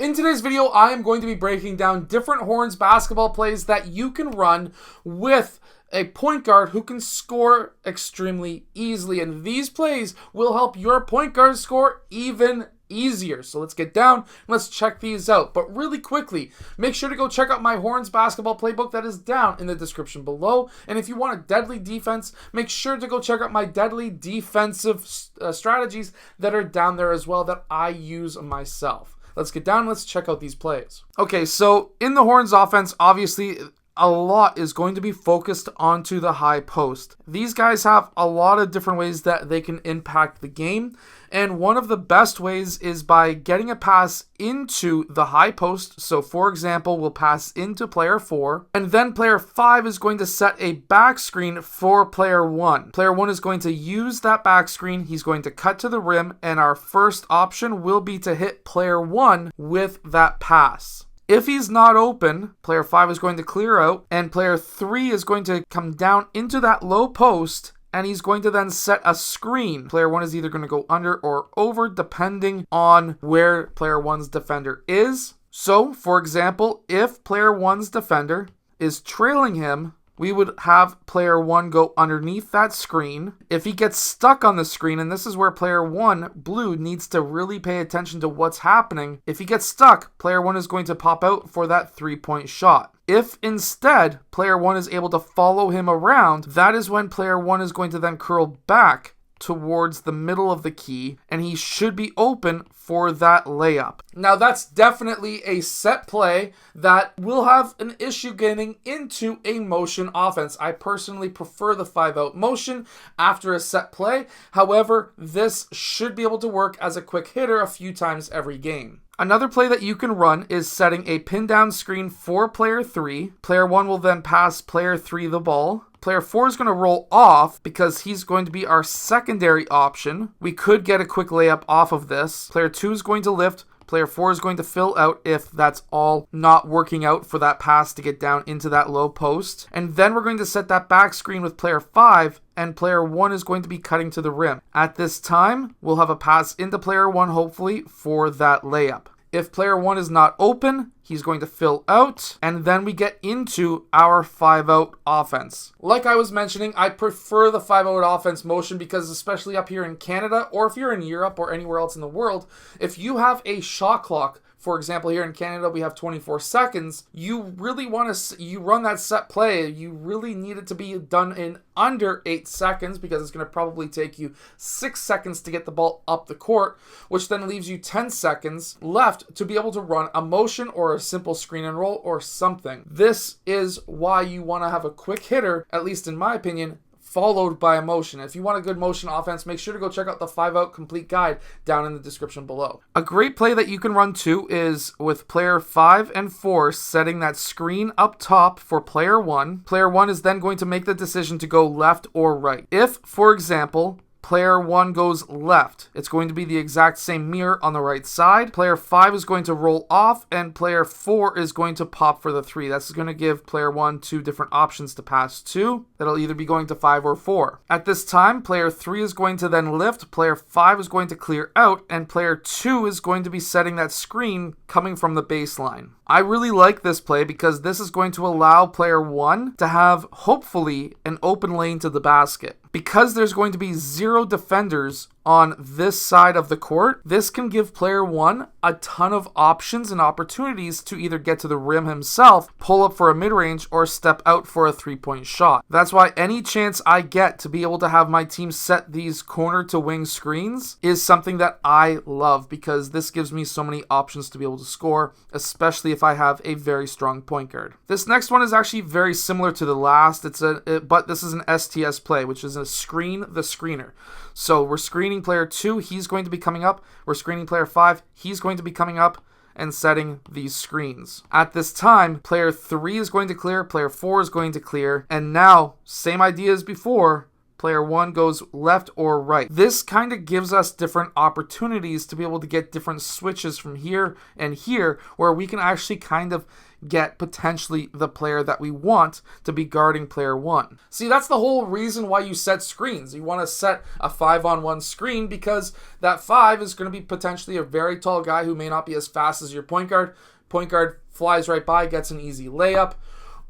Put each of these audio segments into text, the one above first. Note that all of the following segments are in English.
In today's video, I am going to be breaking down different Horns basketball plays that you can run with a point guard who can score extremely easily. And these plays will help your point guard score even easier. So let's get down and let's check these out. But really quickly, make sure to go check out my Horns basketball playbook that is down in the description below. And if you want a deadly defense, make sure to go check out my deadly defensive strategies that are down there as well that I use myself. Let's get down and let's check out these plays. Okay, so in the Horns offense, obviously, a lot is going to be focused onto the high post. These guys have a lot of different ways that they can impact the game, and one of the best ways is by getting a pass into the high post. So for example, we'll pass into player 4, and then player 5 is going to set a back screen for player 1. Player 1 is going to use that back screen, he's going to cut to the rim, and our first option will be to hit player 1 with that pass. If he's not open, player 5 is going to clear out, and player 3 is going to come down into that low post, and he's going to then set a screen. Player 1 is either going to go under or over, depending on where player 1's defender is. So, for example, if player 1's defender is trailing him, we would have player 1 go underneath that screen. If he gets stuck on the screen, and this is where player 1, blue, needs to really pay attention to what's happening. If he gets stuck, player 1 is going to pop out for that 3-point shot. If instead player 1 is able to follow him around, that is when player 1 is going to then curl back towards the middle of the key, and he should be open for that layup. Now that's definitely a set play that will have an issue getting into a motion offense. I personally prefer the 5-out motion after a set play. However, this should be able to work as a quick hitter a few times every game. Another play that you can run is setting a pin down screen for player 3. Player 1 will then pass player 3 the ball. Player 4 is going to roll off because he's going to be our secondary option. We could get a quick layup off of this. Player 2 is going to lift. Player 4 is going to fill out if that's all not working out for that pass to get down into that low post. And then we're going to set that back screen with player 5, and player 1 is going to be cutting to the rim. At this time, we'll have a pass into player 1, hopefully, for that layup. If player 1 is not open, he's going to fill out, and then we get into our 5-out offense. Like I was mentioning, I prefer the 5-out offense motion because especially up here in Canada, or if you're in Europe or anywhere else in the world, if you have a shot clock, for example, here in Canada, we have 24 seconds. You really want to, you run that set play, you really need it to be done in under 8 seconds because it's going to probably take you 6 seconds to get the ball up the court, which then leaves you 10 seconds left to be able to run a motion or a simple screen and roll or something. This is why you want to have a quick hitter, at least in my opinion, followed by a motion. If you want a good motion offense, make sure to go check out the 5-out complete guide down in the description below. A great play that you can run too is with player 5 and 4 setting that screen up top for player 1. Player 1 is then going to make the decision to go left or right. If, for example, player 1 goes left, it's going to be the exact same mirror on the right side. Player 5 is going to roll off, and player 4 is going to pop for the 3. That's going to give player 1 2 different options to pass to. That'll either be going to 5 or 4. At this time, player 3 is going to then lift, player 5 is going to clear out, and player 2 is going to be setting that screen coming from the baseline. I really like this play because this is going to allow player 1 to have, hopefully, an open lane to the basket. Because there's going to be 0 defenders on this side of the court, this can give player 1 a ton of options and opportunities to either get to the rim himself, pull up for a mid-range, or step out for a 3-point shot. That's why any chance I get to be able to have my team set these corner to wing screens is something that I love because this gives me so many options to be able to score, especially if I have a very strong point guard. This next one is actually very similar to the last, but this is an STS play, which is a screen the screener. So we're screening player 2, he's going to be coming up. We're screening player 5, he's going to be coming up and setting these screens. At this time, player 3 is going to clear, player 4 is going to clear, and now, same idea as before, Player 1 goes left or right. This kind of gives us different opportunities to be able to get different switches from here and here, where we can actually kind of get potentially the player that we want to be guarding player 1. See, that's the whole reason why you set screens. You want to set a 5-on-1 screen because that 5 is going to be potentially a very tall guy who may not be as fast as your point guard. Point guard flies right by, gets an easy layup,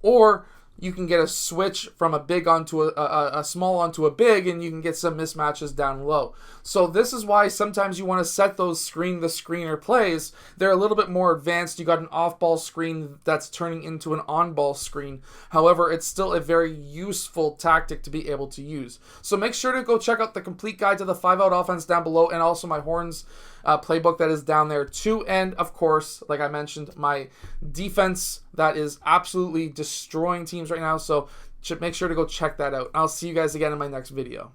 or you can get a switch from a big onto a small onto a big, and you can get some mismatches down low. So this is why sometimes you want to set those screen the screener plays. They're a little bit more advanced. You got an off-ball screen that's turning into an on-ball screen. However, it's still a very useful tactic to be able to use. So make sure to go check out the complete guide to the 5-out offense down below, and also my Horns playbook that is down there too. And of course, like I mentioned, my defense that is absolutely destroying teams right now. So make sure to go check that out. I'll see you guys again in my next video.